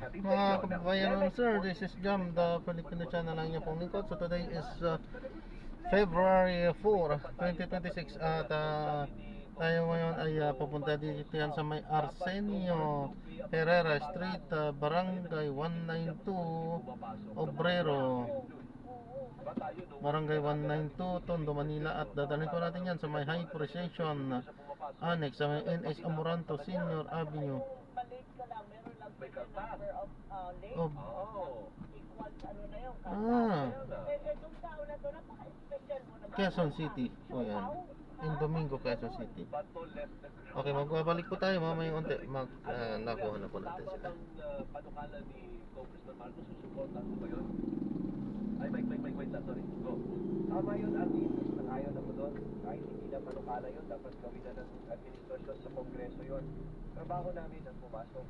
mga kababayan, sir, this is Jam, the Filipino channel lang niya pong lingkod. So today is February 4, 2026 at tayo ngayon ay pupunta dito yan sa may Arsenio Herrera Street, Barangay 192 Obrero, Barangay 192 Tondo, Manila. At dadalhin ko natin yan sa may High Precision Annex sa may NS Amoranto Senior Avenue, Quezon City. O yan, in Domingo, Quezon City. Okay, magbabalik po tayo mamaya unti. Nakuha na po natin sila. Panukala ni Congressman Marcos, susuportahan mo ba yun? Ay, wait lang, sorry. Go. Tama yun, Arvin. Ayaw na mo doon. Kahit hindi na panukala yun, dapat gawin na ng administrasyon sa Kongreso yun. Trabaho namin ang pumasok.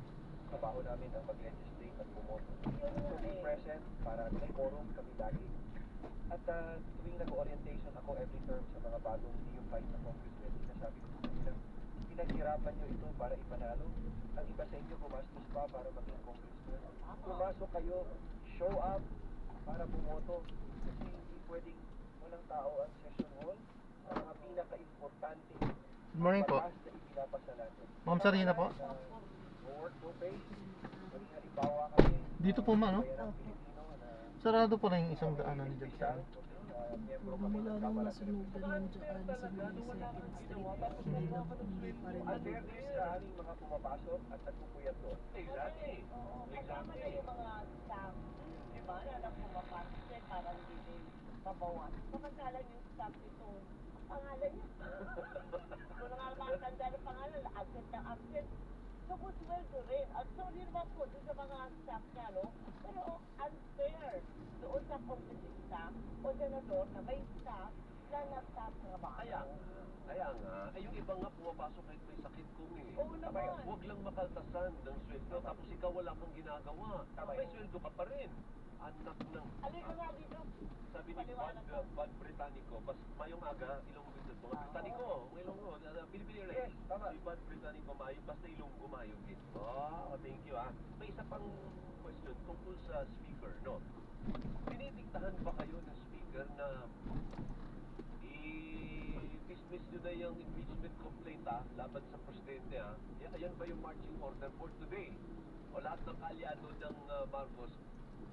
Trabaho namin ang mag-legislate at pumoto. So be present para may forum kami lagi. At tuwing nag-orientation ako every term sa mga bagong neophyte na congressmen, sinasabi ko sa kanila, pinaghirapan nyo ito para ipanalo. Ang iba sa inyo pumastos pa para maging congressman. Pumasok kayo, show up para bumoto. Kasi hindi pwedeng walang tao ang session hall. Ang mga pinaka-importante Good morning po. na ipinapasa natin. Ma'am Sarina po. No work, no pay. Pwede nga ibawa kami. Dito po ma, no? Bayan ng Pilipino na Sarado po na yung isang daanan dyan sa miyembro kami Mula ng nung Kamara. nasunugan ng dyan sa may 2nd Street, hindi pa rin Ang fairness sa aming mga pumapasok at nagpupuyat doon. Exactly. Kasama na yung mga staff, di ba, na pumapasok eh, parang hindi mabawas. Samantalang yung staff nito, ang pangalan niya. Kung nga makakanda ng pangalan, absent na absent. So, good sweldo rin. At sorry naman po doon sa mga staff niya, no? Pero unfair doon sa competent staff o senador na may staff na nagtatrabaho. Kaya nga, yung iba nga pumapasok kahit may sakit kong eh. Oo naman. Huwag lang makaltasan ng sweldo, tapos ikaw wala kang ginagawa. May sweldo ka pa rin. Anak ng... Alin ko nga dito. Sabi ni Bad Britannico, mas mayong aga, ilong bisit mga Britannico, ilong mo, Pilipino rin. Yes, tama. Si Bad Britannico, basta ilong gumayong din. Oh, thank you ah. May isa pang question tungkol sa speaker, no? Tinitiktahan ba kayo ng speaker na i-dismiss nyo na yung impeachment complaint laban sa presidente Ayan ba yung marching order for today? O lahat ng kalyado ng Marcos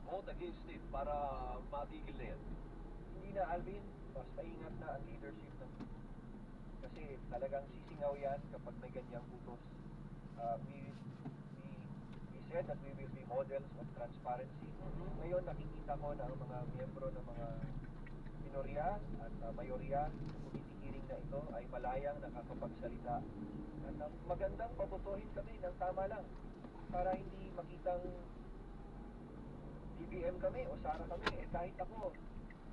vote against it para matigil na yan? Hindi na, Alvin. Mas maingat na ang leadership ng... Kasi talagang sisingaw yan kapag may ganyang utos. We said that we will be models of transparency. Ngayon, nakikita ko na ang mga miyembro ng mga minorya at mayorya sa committee hearing na ito ay malayang nakakapagsalita. At magandang pabotohin kami ng tama lang para hindi makitang DBM kami o Sara kami. Kahit ako,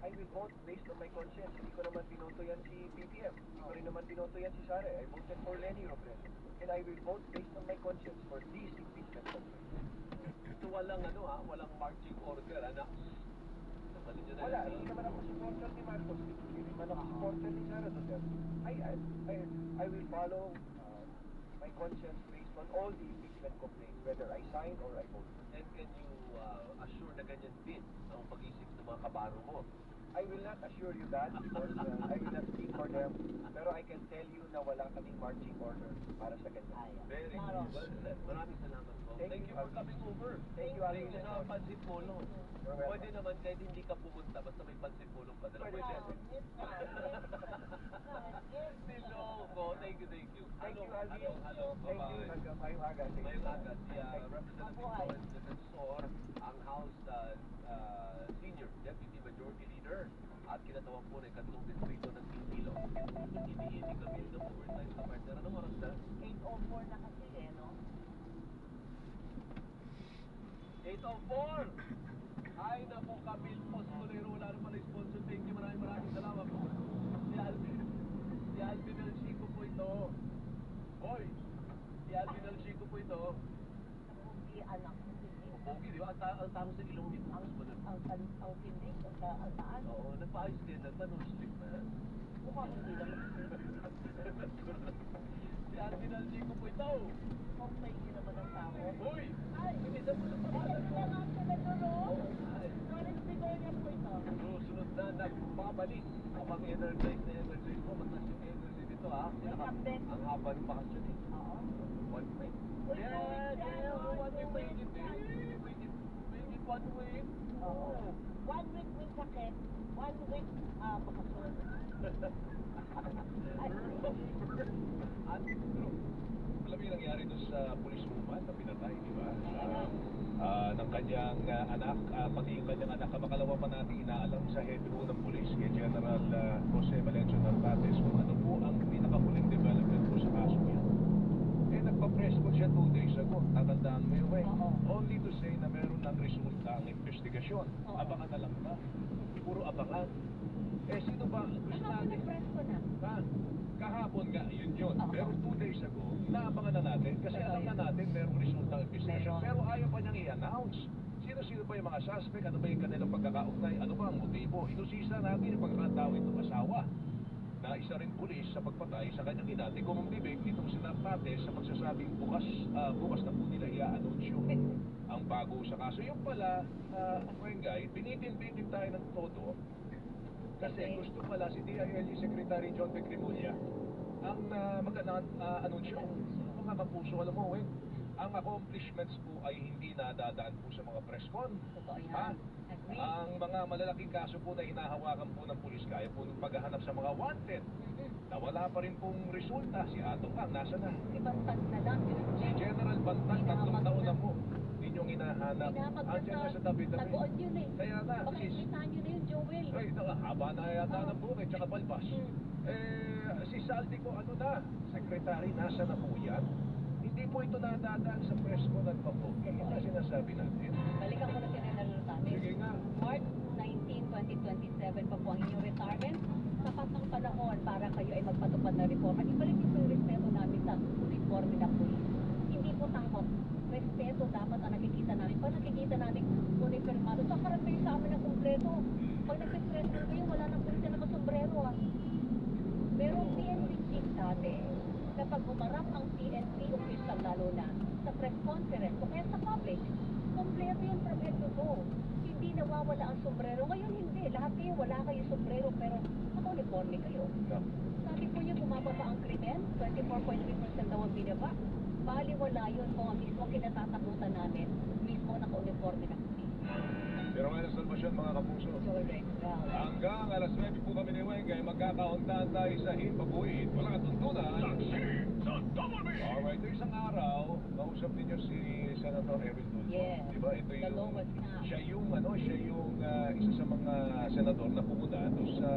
I will vote based on my conscience. Hindi ko naman binoto yan si BBM. Hindi ko rin naman binoto yan si Sara. I voted for Lenny Robredo. And I will vote based on my conscience for this impeachment complaint. So walang walang marching order, Wala, hindi naman ako supporter ni Marcos. Hindi naman ako supporter ni Sara Duterte. I will follow my conscience based on all the impeachment complaints, whether I sign or I vote. And can you assure na ganyan din ang pag-isip ng mga kabaro mo? I will not assure you that because I will not speak for them. Pero I can tell you na wala kaming marching order para sa ganyan. Very good. Well said. Maraming salamat po. Thank you for coming over. Thank you, Thank you sa Pansit Pulong. Pwede naman kahit hindi ka pumunta, basta may Pansit Pulong pa. Pwede. Niloko. Thank you. Thank you, Alvin. Hello. Thank you. Mayong aga. Mayong aga. Si Representative Lawrence Defensor, ang House Senior Deputy Majority Leader at kinatawan po na ikatlong distrito ng Iloilo. Hindi kami ng overtime sa partner. Anong oras na? 8:04 na kasi no? 8:04! Ay naku, Camille Postolero, wala naman na sponsor. Thank you, maraming salamat po. Si Alvin El Chico po ito. Hoy! Si Alvin El Chico po ito. Napugi anak ko hindi. Pogi, di ba? Ang tamo sa ilong ni Pumas mo nun. Ang hindi, ang taan. Oo, nagpa-ayos din. Nagpa-no-slip na. Mukhang hindi naman. Si Alvin El Chico po ito. Mukhang hindi naman ang tao. Hoy! Ay! Susunod na nagbabalik ang mga energize mo. Mataas yung energy dito ha. Ang haba ng bakasyon eh. 1 week. Yeah, 1 week. Make it 1 week. Oh. 1 week with sakit, 1 week bakasyon. Alam mo yung nangyari doon sa police woman na pinatay, di ba? Ng kanyang anak, pati yung kanyang anak, makalawa pa natin inaalam sa head po ng police, kay General Jose Valencio Narvates, kung ano po ang pinakahuling development po sa kaso niya. Eh, nagpa-press ko siya 2 days ago, tatandaan mo yun, only to say na meron ng resulta ang investigasyon. Abangan na lang ba? Puro abangan. Eh, sino ba gusto natin? Ha? Kahapon nga, yun. Pero 2 days ago, inaabangan na natin kasi alam na natin merong resulta ang investigation. Pero ayaw pa niyang i-announce. Sino ba yung mga suspect? Ano ba yung kanilang pagkakaugnay? Ano ba ang motibo? Inusisa natin yung pagkakatao itong asawa na isa rin pulis sa pagpatay sa kanyang ina. Kung ang bibig nitong si Narvates sa magsasabing bukas na po nila i-anunsyo ang bago sa kaso. Yung pala, Wengay, binitin-bitin tayo ng todo kasi gusto pala si DILG Secretary John Pecremulla ang mag-anunsyo. Mga kapuso, alam mo, ang accomplishments po ay hindi nadadaan po sa mga press con. Ha? Ang mga malalaking kaso po na hinahawakan po ng pulis, kaya po ng paghahanap sa mga wanted, na wala pa rin pong resulta. Si Atong Ang, nasa na? Si Bantas na lang. Si General Bantas, 3 taon na po. Ninyong hinahanap. Andiyan na sa tabi-tabi. Tagoon yun eh. Kaya na, Baka ikitaan nyo na yun, Joel. ay, haba na yata ng bukid, tsaka balbas. Si Saldi ko, ano na, secretary, nasa na po yan? Hindi po ito nadadaan sa press ko at papogi. Ito ang sinasabi natin. Balikan ko na si Renal Rotami. Sige nga. March 19, 2027 pa po ang inyong retirement. Sapat ng panahon para kayo ay magpatupad na reforma. Ibalik niyo po yung respeto namin sa uniforme na pulis. Hindi po tangkot. Respeto dapat ang nakikita namin. Pag nakikita namin uniformado, so karat kayo sa amin na kumpleto. Pag nag-press kayo, wala nang pulis na nakasombrero ah. Merong PNP chief dati na pag umarap ang PNP official lalo na sa press conference o kaya sa public, kompleto yung prometo ko. Hindi nawawala ang sombrero. Ngayon hindi. Lahat kayo wala kayo sombrero pero naka-uniforme kayo. No. Sabi po niyo bumababa ang krimen, 24.3% daw ang binaba. Bali wala yun kung ang mismo kinatatakutan namin, mismo naka-uniforme na pulis. Pero ngayon sa salvasyon, mga kapuso. Hanggang alas 9 po kami ni Wengay, magkakauntaan tayo sa Himpabuit. Walang katuntunan. Alright, ito isang araw, kausap ninyo si Senator Erwin Tulfo. Yes. Diba? Ito The yung, lowest cap. siya yung isa sa mga senador na pumunta doon sa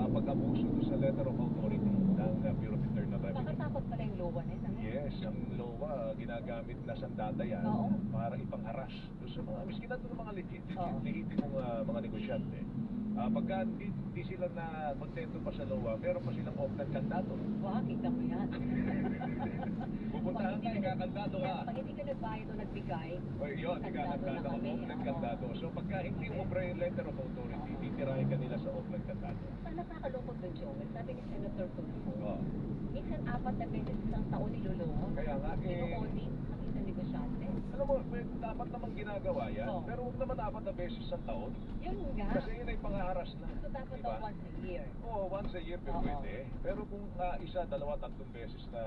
pag-abuso doon sa letter of authority ng Bureau of Internal Revenue. Nakatakot pala yung lowa na yun. Yes, ang LOA ginagamit na sandata yan Oo. para ipang-haras doon sa mga, miski na doon ng mga Oo. lehitimong mga negosyante. Pagka hindi sila na kontento pa sa LOA, meron pa silang off-net kandado. Wow, kita mo yan. Pupuntahan tayo, kakandado ka. Pag hindi ka nagbayad o nagbigay, O yun, kandado na kakandado ka, kami. off-net kandado. So pagka hindi mo pre letter of authority, titirahin ka nila sa off-net kandado. Saan nakakalungkot doon, Joel? Sabi ni Senator Tulfo, Oh. minsan 4 na beses isang taon niloloko. Kaya nga, Ino-audit ang isang negosyante. Alam mo, dapat namang ginagawa yan, Oo. pero huwag naman 4 na beses sa taon. Yun nga. Kasi yun ay pangaharas na. So dapat Diba? daw once a year. Oo, once a year pero Oo. pwede. Pero kung isa, dalawa, 3 beses na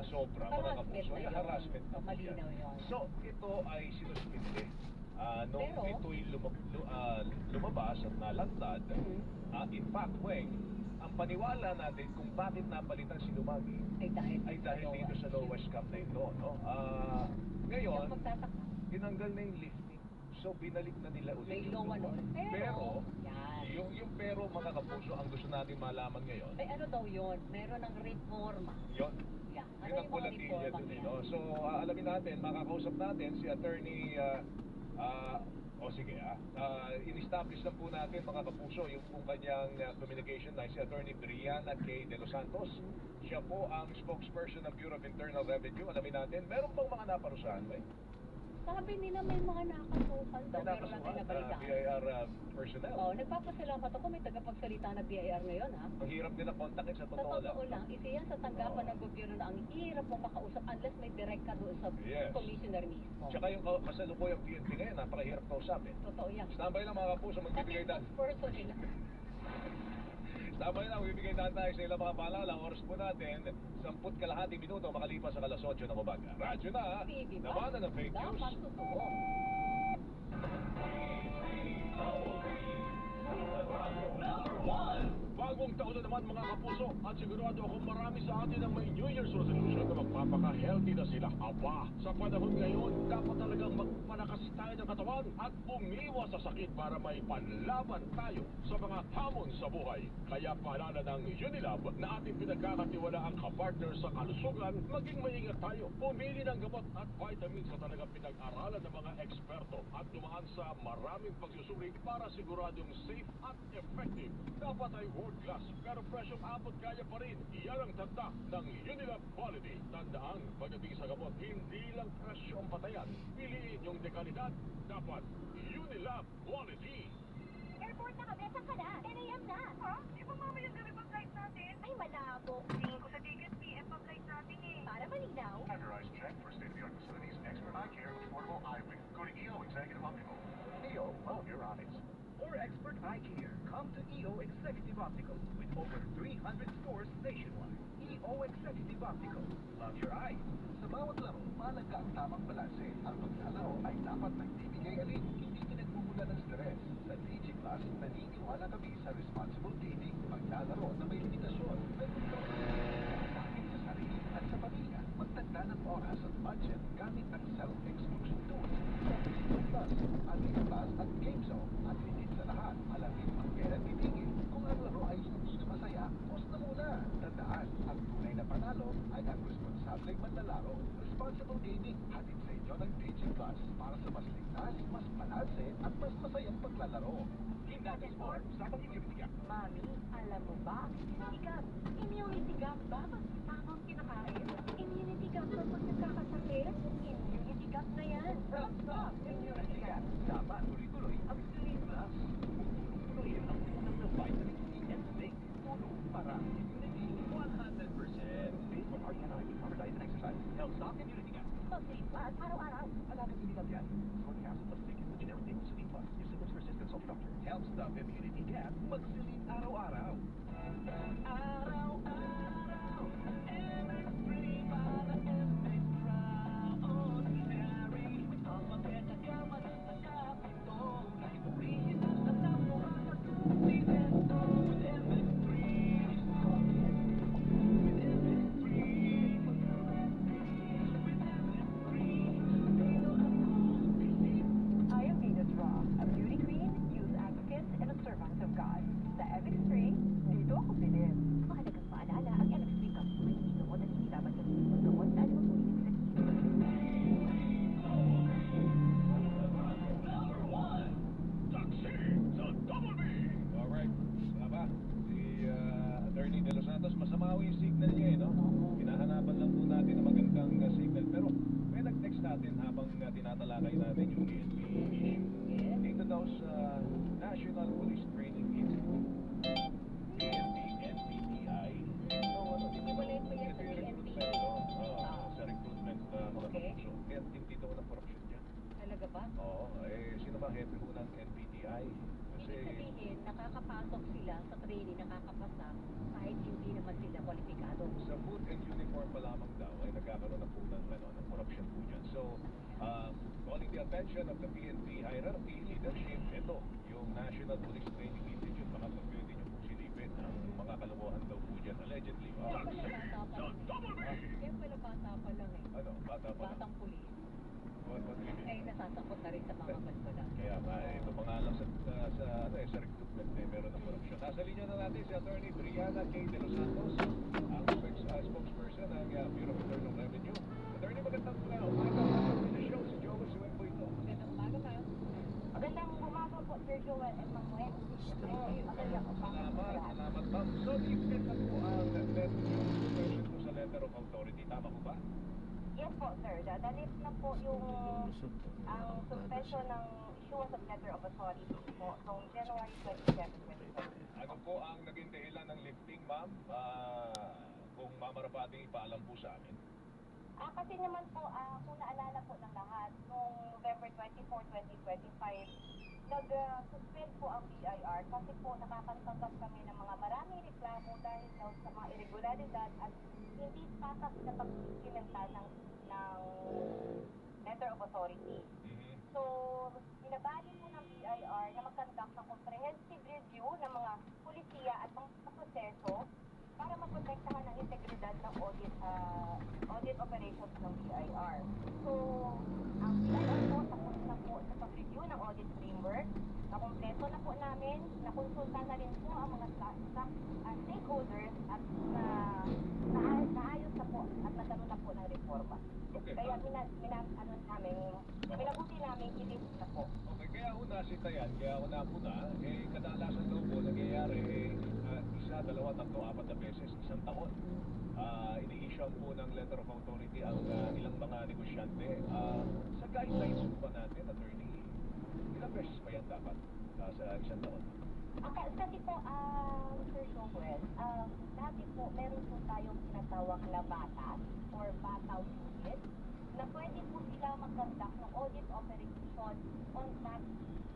sobra, mga Harassment kapuso, na ay yun. harassment na po Malinaw yan. yun. So, ito ay sinuspinde. Nung Pero- ito'y lumabas at nalantad, in fact, Weng, ang paniwala natin kung bakit napalitan si Lumagi Ay dahil dito sa lowest cap na ito. No? Ngayon, Yung magtataka, tinanggal na yung lifting. So, binalik na nila ulit may yung lowa lowa. nun. Pero, yan. yung pero mga kapuso, ang gusto natin malaman ngayon, May ano daw yun? Meron ng reforma. yun, Yan. Ano yun ang yung mga bulatilla reforma dun eh. yan? No? So, alamin natin, makakausap natin si attorney, in-establish lang po natin mga kapuso yung kung kanyang communication line, si attorney Brianna K. De Los Santos. Siya po ang spokesperson ng Bureau of Internal Revenue. Alamin natin, meron bang mga naparusahan ba? Sabi nila may mga nakasuhan daw, pero lang tayo nabalitaan. BIR personnel. Oh, nagpapasalamat ako, may tagapagsalita na BIR ngayon, ha? Ang hirap nila kontakin sa Sa totoo lang. totoo lang, isa yan sa tanggapan ng gobyerno na ang hirap mo makausap unless may direct ka doon sa Yes. commissioner mismo. Tsaka yung kasalukuyang PNP ngayon, napakahirap kausapin. Totoo yan. Standby lang mga kapuso, Pati magbibigay yung spokesperson nila. Standby lang, magbibigay tayo sa ilang mga paalala. Oras po natin, 10 minuto makalipas sa alas 8 ng umaga. Radyo na, TV ba? labanan ng fake news. Dapat totoo. Bagong taon na naman mga kapuso at sigurado ako marami sa atin ang may New Year's resolution na magpapaka-healthy na sila. Aba, sa panahon ngayon, dapat talagang magpalakas tayo ng katawan at umiwas sa sakit para may panlaban tayo sa mga hamon sa buhay. Kaya paalala ng Unilab na ating pinagkakatiwala ang kapartner sa kalusugan, maging maingat tayo. Pumili ng gamot at vitamins sa talagang pinag-aralan ng mga eksperto at dumaan sa maraming pagsusuri para siguradong safe at effective. Dapat ay world class, pero presyong abot kaya pa rin. Iyan ang tanda ng Unilab Quality. Tandaan, pagdating sa gamot, hindi lang presyo ang patayan. Piliin yung dekalidad. Dapat Unilab Quality. Airport na kami, saan ka na? 10 a.m. na. Ha? Di ba mamayang gabi pa flight natin? Ay, malabo. Tingin ko sa ticket, PM pa flight natin eh. Para malinaw. Categorized check for state-of-the-art facilities, expert eye care, affordable eyewear. Go to EO Executive Optical. EO, love your eyes. For expert eye care, come to EO Executive Optical with over 300 stores nationwide. EO Executive Optical. Love your eyes. Sa bawat laro, mahalaga ang tamang balanse. Ang paglalaro ay dapat nagbibigay alin, hindi pinagmumula ng stress. Sa DG Plus, naniniwala kami sa responsible gaming. Paglalaro na may limitasyon, may kontrol. Kapagin sa sarili at sa pamilya, magtanda ng oras at budget gamit ang self-exclusion tools. Sa DG Plus, Admin Plus at Game Zone. At higit sa lahat, alamin kung kailan pipigil. Kung ang laro ay hindi na masaya, pause na muna. Tandaan, ang tunay na panalo ay ang responsableng manlalaro. Responsible gaming, hatid sa inyo ng DG Plus para sa mas ligtas, mas balanse at mas masayang paglalaro. In that is more, usapang immunity gap. Mami, alam mo ba ang immunity gap? Immunity gap ba? Mas tamang kinakain? Immunity gap ba pag nagkakasakit? Immunity gap na yan. Stop! Immunity gap. Dapat tuloy-tuloy ang Celine Plus. Tuloy-tuloy ang unang na vitamin C and zinc. Tulong para immunity 100%. Based on RDNI, cover diet and exercise. Help stop immunity gap. Pag-sleep pa araw-araw. Alagang hindi lang yan. Sodium acid plus zinc is the generic name of Celine Plus. If symptoms persist, consult your doctor. Help stop immunity gap. Mag-Celine araw-araw. Araw-araw. MX3 para MX Extraordinary. Ang magketa ka matatagap ito. Kahit original na tapuan at kumimento. With MX3. With MX3. I am Venus Raw, a beauty queen, youth advocate, and a servant of God. Sa MX3, dito ako bilhin. Mahalagang paalala, ang MX3 capsule ay inoon at hindi dapat gamitin ng gamot dahil magpulitin sa Taxi sa Double B! Alright, Aba, si Attorney De Los Santos, masama ho yung signal niya no? Hinahanapan lang po natin ng magandang signal. Pero may nag-text natin habang tinatalakay natin yung PNP. Dito daw sa National Police Training Institute. PNP, NPTI. So, Di ba maliit pa yan sa ito yung PNP? recruitment, sa recruitment mga Okay. kapuso. Kaya hindi daw ng corruption dyan. Talaga ba? Oo, sino ba hepe po ng NPTI? Kasi, Ibig sabihin, nakakapasok sila sa training, nakakapasa, kahit hindi naman sila kwalipikado. sa food and uniform pa lamang daw ay nagkakaroon na po ng corruption po dyan. So, calling the attention of the PNP hierarchy leadership, ito, yung National Police Training Institute, baka pag pwede nyo po silipin ang mga kalokohan daw po dyan, allegedly. Kaya pala bata pa lang eh. Kaya pala bata pa lang eh. Ano, bata pa lang. Batang pulis. What do you mean? Eh, nasasangkot na rin sa mga balbala. Kaya nga, ito pa nga lang sa recruitment meron ng corruption. Nasa linya na natin si Attorney Brianna K. De Los Santos, ang spokesperson ng Bureau of Internal Revenue. Attorney, magandang umaga. Welcome to the show. Si Joel Suwen po ito. Magandang umaga kayo. Magandang umaga po, Sir Joel Emmanuel. Salamat ma'am. So, you get na po ang version po sa letter of authority. Tama ko ba? Yes po, sir. Dadalip na po yung Lusot. ang suspension ng issuance of letter of authority po noong January 27, 2020. Ano po ang naging dahilan ng lifting, ma'am? Kung mamarapating ipaalam po sa amin. Kasi naman po, kung naalala po ng lahat, noong November 24, 2025, nag-suspend po ang BIR kasi po nakakatanggap kami ng mga maraming reklamo dahil daw sa mga irregularidad at hindi patas na pag-implementa ng letter of authority. So, binabali po ng BIR na mag-conduct ng comprehensive review ng mga pulisiya at mga proseso para maprotektahan ang integridad ng audit operations ng BIR. So, ang BIR po, tapos na po sa pag-review ng audit framework, nakompleto na po namin, nakonsulta na rin po ang mga stakeholders at naayos na po at nagkaroon na po ng reforma. Okay. Kaya minabuti namin i-lift na po. Okay, kaya ho nasita yan, kaya ho napuna, kadalasan daw po nangyayari, isa, dalawa, tatlo, apat na beses, isang taon. Ini-issue po ng letter of authority ang ilang mga negosyante. Sa guidelines po ba natin, attorney, ilang beses pa yan dapat sa isang taon? Kasi po, Sir Joel, dati po, meron po tayong tinatawag na batas or bataw unit na pwede po sila mag-conduct ng audit operation on tax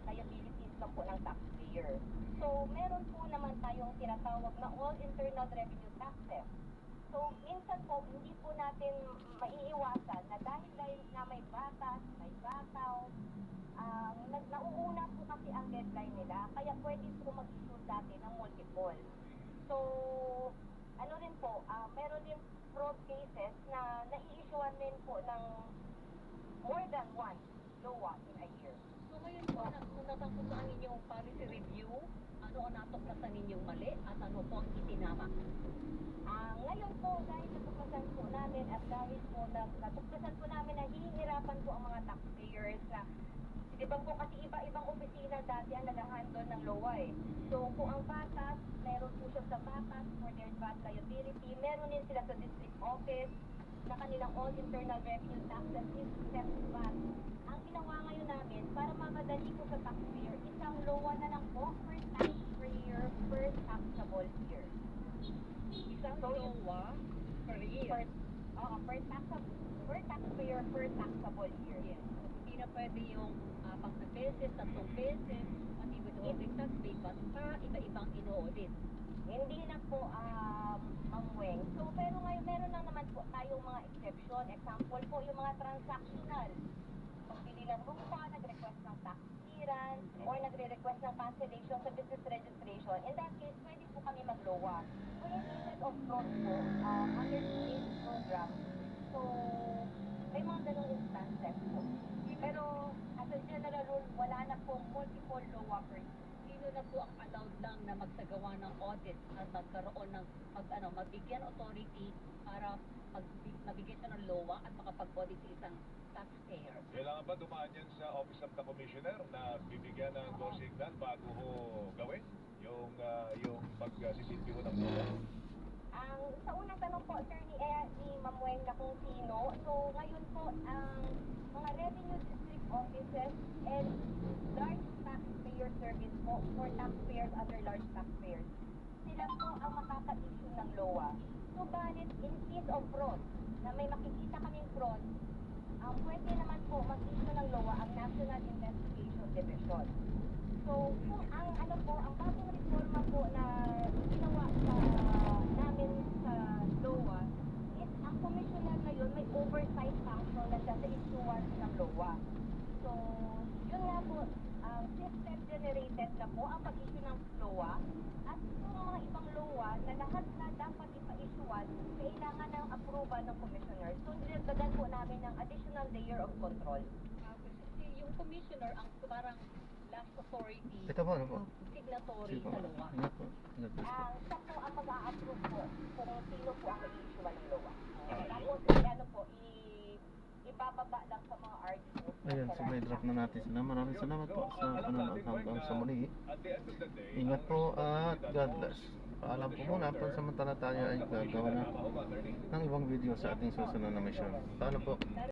liabilities lang po ng taxpayer. So, meron po naman tayong tinatawag na all internal revenue taxes. So, minsan po, hindi po natin maiiwasan na dahil na may batas, may bataw, nauuna po kasi ang deadline nila, kaya pwede po mag-issue dati ng multiple. So, ano rin po, meron din fraud cases na nai-issuean din po ng more than one LOA in a year. So ngayon po, nung natapos ninyong policy review, ano ang natuklasan ninyong mali at ano po ang itinama? Ngayon po, dahil natuklasan po namin at dahil po natuklasan po namin na hihirapan po ang mga taxpayers na di ba po kasi iba-ibang opisina dati ang nag-handle ng LOA eh. So kung ang batas, meron po siya sa batas for their VAT liability, meron din sila sa district office na kanilang all internal revenue taxes is set VAT. Ang ginawa ngayon namin, para mamadali po sa taxpayer, isang LOA na lang po per taxpayer per taxable year. Isang LOA per year? Per taxpayer per taxable year. Yes. Hindi na pwede yung pang beses, tatlong beses, pati withholding tax, may basta iba-ibang ino-audit. Hindi na po, Ma'am Weng. So, pero ngayon, meron lang naman po tayong mga exception. Example po, yung mga transactional. Pagbili ng lupa, nag-request ng tax clearance, or nagre-request ng cancellation sa business registration. In that case, pwede po kami mag-LOA. So, in cases of fraud po, under this program, so, may mga ganong instances po. Pero, as a general rule, wala na po multiple LOA per year. Sino na po ang allowed lang na magsagawa ng audit at magkaroon ng magbigyan authority para mabigyan siya ng LOA at makapag-audit sa isang taxpayer? Kailangan ba dumaan yan sa Office of the Commissioner na bibigyan ng go signal bago ho gawin yung pag-sisilbi ho ng LOA? Sa unang tanong po, sir, ni Ma'am Weng na kung sino. So, ngayon po, ang mga revenue district offices and large taxpayer service po for taxpayers under large taxpayers, sila po ang makaka-issue ng LOA. Subalit, in case of fraud, na may makikita kaming fraud, ang pwede naman po mag-issue ng LOA ang National Investigation Division. So, kung ang bagong reforma po na ginawa namin sa LOA is ang commissioner na yun may oversight function na siya sa issuance ng LOA. So, yun nga po, system generated na po ang pag-issue ng LOA at yung mga ibang LOA na lahat na dapat ipa-issuean kailangan ng approval ng commissioner. So, nilagdagan po namin ng additional layer of control. Kasi yung commissioner ang parang last authority, Ito po, ano po? signatory Sige po. sa LOA. Ano po? Siya po ang mag-a-approve po kung sino po ang i-issue ng LOA. Ayun. Tapos, ibababa lang sa mga RDOs. Ayan, so may drop na natin sila. Maraming salamat po sa panonood hanggang sa muli. At the end of the day, Ingat po at God bless. Paalam po muna. Pansamantala tayo ay gagawa na ng ibang video sa ating susunod na mission. Paalam po.